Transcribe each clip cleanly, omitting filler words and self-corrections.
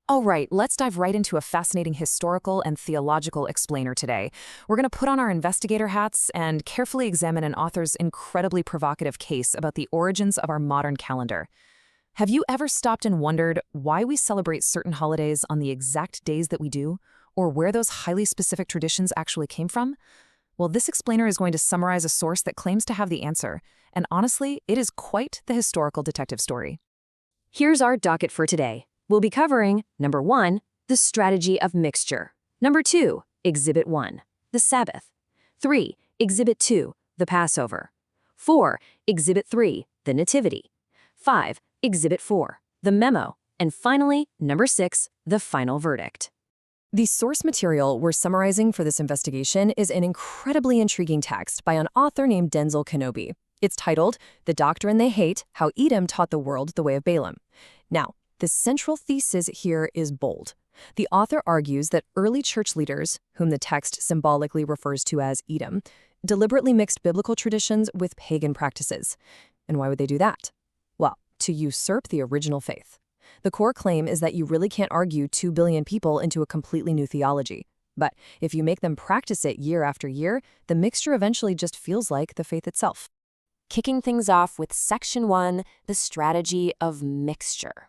All right, let's dive right into a fascinating historical and theological explainer today. We're going to put on our investigator hats and carefully examine an author's incredibly provocative case about the origins of our modern calendar. Have you ever stopped and wondered why we celebrate certain holidays on the exact days that we do, or where those highly specific traditions actually came from? Well, this explainer is going to summarize a source that claims to have the answer, and honestly, it is quite the historical detective story. Here's our docket for today. We'll be covering, number 1, the strategy of mixture. Number 2, Exhibit 1, the Sabbath. 3, Exhibit 2, the Passover. 4, Exhibit 3, the Nativity. 5, Exhibit 4, the Memo. And finally, number 6, the final verdict. The source material we're summarizing for this investigation is an incredibly intriguing text by an author named Denzel Kenobi. It's titled, "The Doctrine They Hate, How Edom Taught the World the Way of Balaam." Now, the central thesis here is bold. The author argues that early church leaders, whom the text symbolically refers to as Edom, deliberately mixed biblical traditions with pagan practices. And why would they do that? Well, to usurp the original faith. The core claim is that you really can't argue 2 billion people into a completely new theology. But if you make them practice it year after year, the mixture eventually just feels like the faith itself. Kicking things off with Section 1, the strategy of mixture.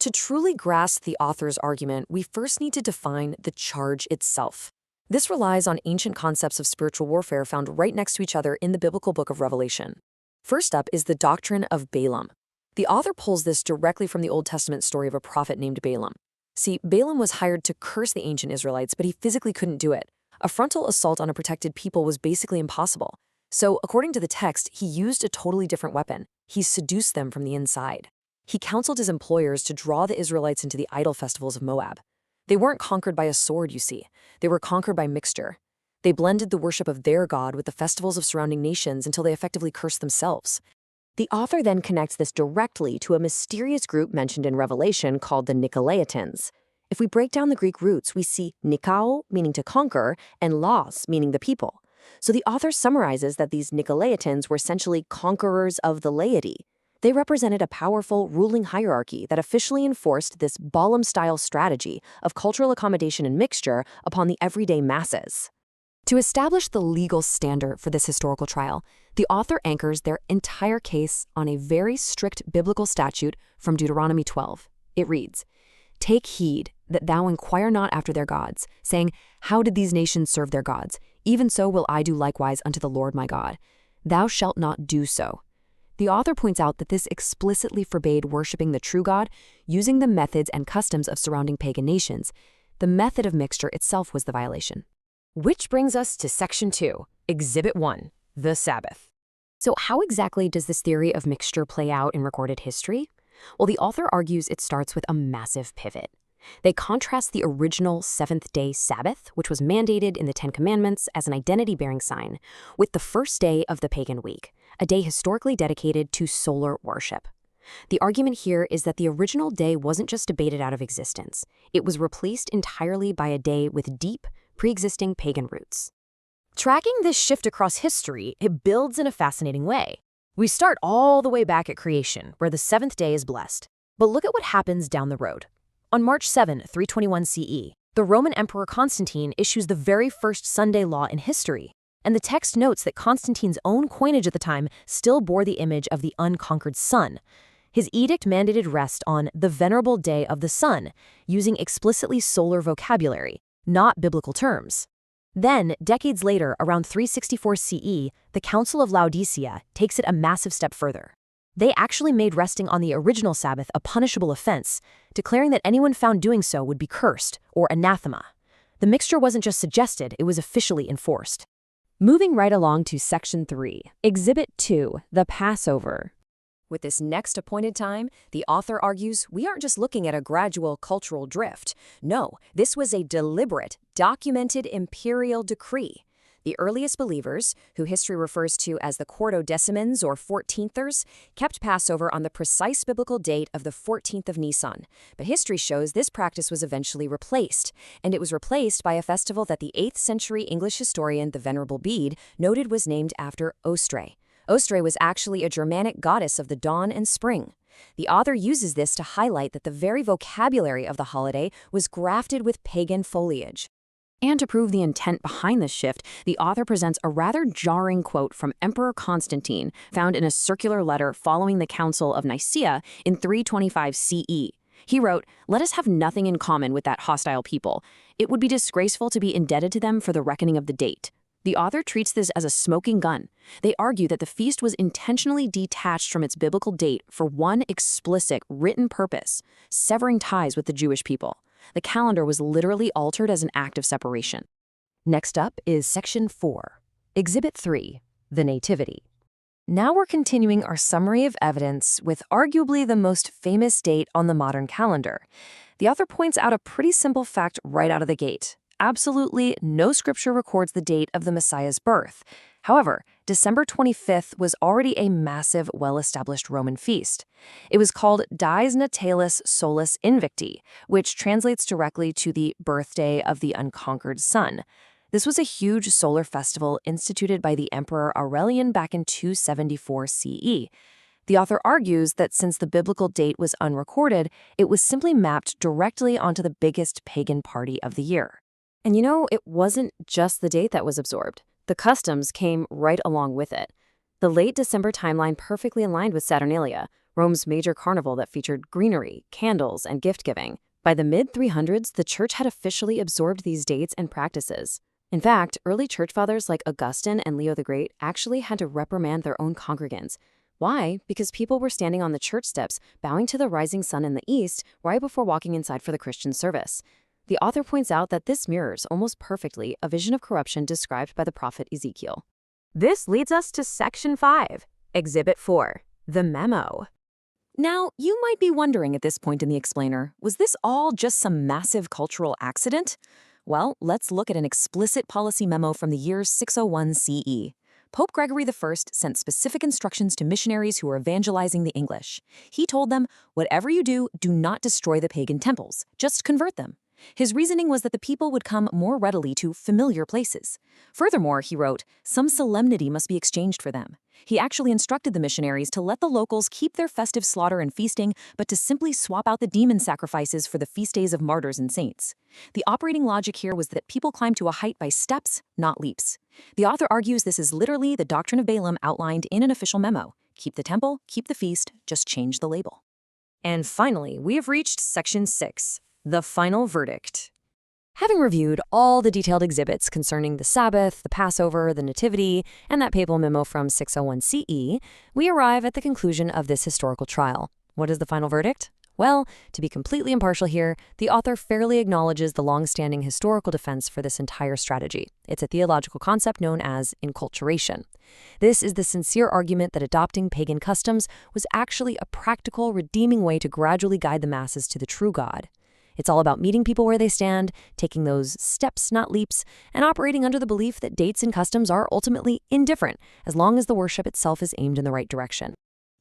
To truly grasp the author's argument, we first need to define the charge itself. This relies on ancient concepts of spiritual warfare found right next to each other in the biblical book of Revelation. First up is the doctrine of Balaam. The author pulls this directly from the Old Testament story of a prophet named Balaam. See, Balaam was hired to curse the ancient Israelites, but he physically couldn't do it. A frontal assault on a protected people was basically impossible. So, according to the text, he used a totally different weapon. He seduced them from the inside. He counseled his employers to draw the Israelites into the idol festivals of Moab. They weren't conquered by a sword, you see. They were conquered by mixture. They blended the worship of their God with the festivals of surrounding nations until they effectively cursed themselves. The author then connects this directly to a mysterious group mentioned in Revelation called the Nicolaitans. If we break down the Greek roots, we see Nikao, meaning to conquer, and Laos, meaning the people. So the author summarizes that these Nicolaitans were essentially conquerors of the laity. They represented a powerful ruling hierarchy that officially enforced this Balaam-style strategy of cultural accommodation and mixture upon the everyday masses. To establish the legal standard for this historical trial, the author anchors their entire case on a very strict biblical statute from Deuteronomy 12. It reads, "Take heed that thou inquire not after their gods, saying, How did these nations serve their gods? Even so will I do likewise unto the Lord my God. Thou shalt not do so." The author points out that this explicitly forbade worshiping the true God using the methods and customs of surrounding pagan nations. The method of mixture itself was the violation. Which brings us to Section 2, Exhibit 1, the Sabbath. So how exactly does this theory of mixture play out in recorded history? Well, the author argues it starts with a massive pivot. They contrast the original seventh-day Sabbath, which was mandated in the Ten Commandments as an identity-bearing sign, with the first day of the pagan week, a day historically dedicated to solar worship. The argument here is that the original day wasn't just debated out of existence. It was replaced entirely by a day with deep, pre-existing pagan roots. Tracking this shift across history, it builds in a fascinating way. We start all the way back at creation, where the seventh day is blessed. But look at what happens down the road. On March 7, 321 CE, the Roman Emperor Constantine issues the very first Sunday law in history, and the text notes that Constantine's own coinage at the time still bore the image of the unconquered sun. His edict mandated rest on the venerable day of the sun, using explicitly solar vocabulary, not biblical terms. Then, decades later, around 364 CE, the Council of Laodicea takes it a massive step further. They actually made resting on the original Sabbath a punishable offense, declaring that anyone found doing so would be cursed, or anathema. The mixture wasn't just suggested, it was officially enforced. Moving right along to Section 3, Exhibit 2, the Passover. With this next appointed time, the author argues we aren't just looking at a gradual cultural drift. No, this was a deliberate, documented imperial decree. The earliest believers, who history refers to as the Quartodecimans or 14thers, kept Passover on the precise biblical date of the 14th of Nisan. But history shows this practice was eventually replaced, and it was replaced by a festival that the 8th century English historian, the Venerable Bede, noted was named after Ostre. Ostre was actually a Germanic goddess of the dawn and spring. The author uses this to highlight that the very vocabulary of the holiday was grafted with pagan foliage. And to prove the intent behind this shift, the author presents a rather jarring quote from Emperor Constantine, found in a circular letter following the Council of Nicaea in 325 CE. He wrote, "Let us have nothing in common with that hostile people. It would be disgraceful to be indebted to them for the reckoning of the date." The author treats this as a smoking gun. They argue that the feast was intentionally detached from its biblical date for one explicit written purpose: severing ties with the Jewish people. The calendar was literally altered as an act of separation. Next up is Section 4, Exhibit 3, the Nativity. Now we're continuing our summary of evidence with arguably the most famous date on the modern calendar. The author points out a pretty simple fact right out of the gate. Absolutely no scripture records the date of the Messiah's birth. However, December 25th was already a massive, well-established Roman feast. It was called Dies Natalis Solis Invicti, which translates directly to the birthday of the unconquered sun. This was a huge solar festival instituted by the Emperor Aurelian back in 274 CE. The author argues that since the biblical date was unrecorded, it was simply mapped directly onto the biggest pagan party of the year. And you know, it wasn't just the date that was absorbed. The customs came right along with it. The late December timeline perfectly aligned with Saturnalia, Rome's major carnival that featured greenery, candles, and gift-giving. By the mid-300s, the church had officially absorbed these dates and practices. In fact, early church fathers like Augustine and Leo the Great actually had to reprimand their own congregants. Why? Because people were standing on the church steps, bowing to the rising sun in the east right before walking inside for the Christian service. The author points out that this mirrors almost perfectly a vision of corruption described by the prophet Ezekiel. This leads us to Section 5, Exhibit 4, the Memo. Now, you might be wondering at this point in the explainer, was this all just some massive cultural accident? Well, let's look at an explicit policy memo from the year 601 CE. Pope Gregory I sent specific instructions to missionaries who were evangelizing the English. He told them, "Whatever you do, do not destroy the pagan temples, just convert them." His reasoning was that the people would come more readily to familiar places. Furthermore, he wrote, some solemnity must be exchanged for them. He actually instructed the missionaries to let the locals keep their festive slaughter and feasting, but to simply swap out the demon sacrifices for the feast days of martyrs and saints. The operating logic here was that people climb to a height by steps, not leaps. The author argues this is literally the doctrine of Balaam outlined in an official memo. Keep the temple, keep the feast, just change the label. And finally, we have reached Section 6. The final verdict. Having reviewed all the detailed exhibits concerning the Sabbath, the Passover, the Nativity, and that papal memo from 601 CE, we arrive at the conclusion of this historical trial. What is the final verdict? Well, to be completely impartial here, the author fairly acknowledges the long-standing historical defense for this entire strategy. It's a theological concept known as enculturation. This is the sincere argument that adopting pagan customs was actually a practical, redeeming way to gradually guide the masses to the true God. It's all about meeting people where they stand, taking those steps, not leaps, and operating under the belief that dates and customs are ultimately indifferent, as long as the worship itself is aimed in the right direction.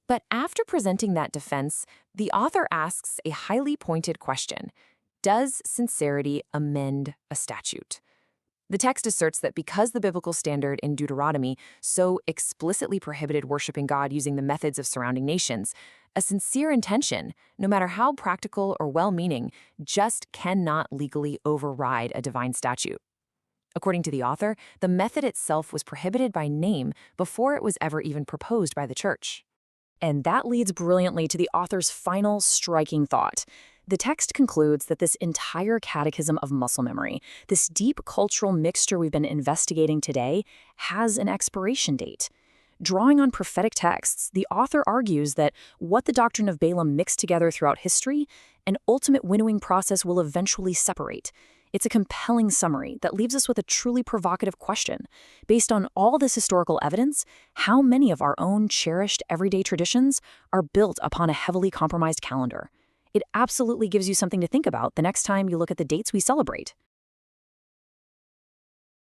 But after presenting that defense, the author asks a highly pointed question. Does sincerity amend a statute? The text asserts that because the biblical standard in Deuteronomy so explicitly prohibited worshiping God using the methods of surrounding nations, a sincere intention, no matter how practical or well-meaning, just cannot legally override a divine statute. According to the author, the method itself was prohibited by name before it was ever even proposed by the church. And that leads brilliantly to the author's final striking thought. The text concludes that this entire catechism of muscle memory, this deep cultural mixture we've been investigating today, has an expiration date. Drawing on prophetic texts, the author argues that what the doctrine of Balaam mixed together throughout history, an ultimate winnowing process will eventually separate. It's a compelling summary that leaves us with a truly provocative question. Based on all this historical evidence, how many of our own cherished everyday traditions are built upon a heavily compromised calendar? It absolutely gives you something to think about the next time you look at the dates we celebrate.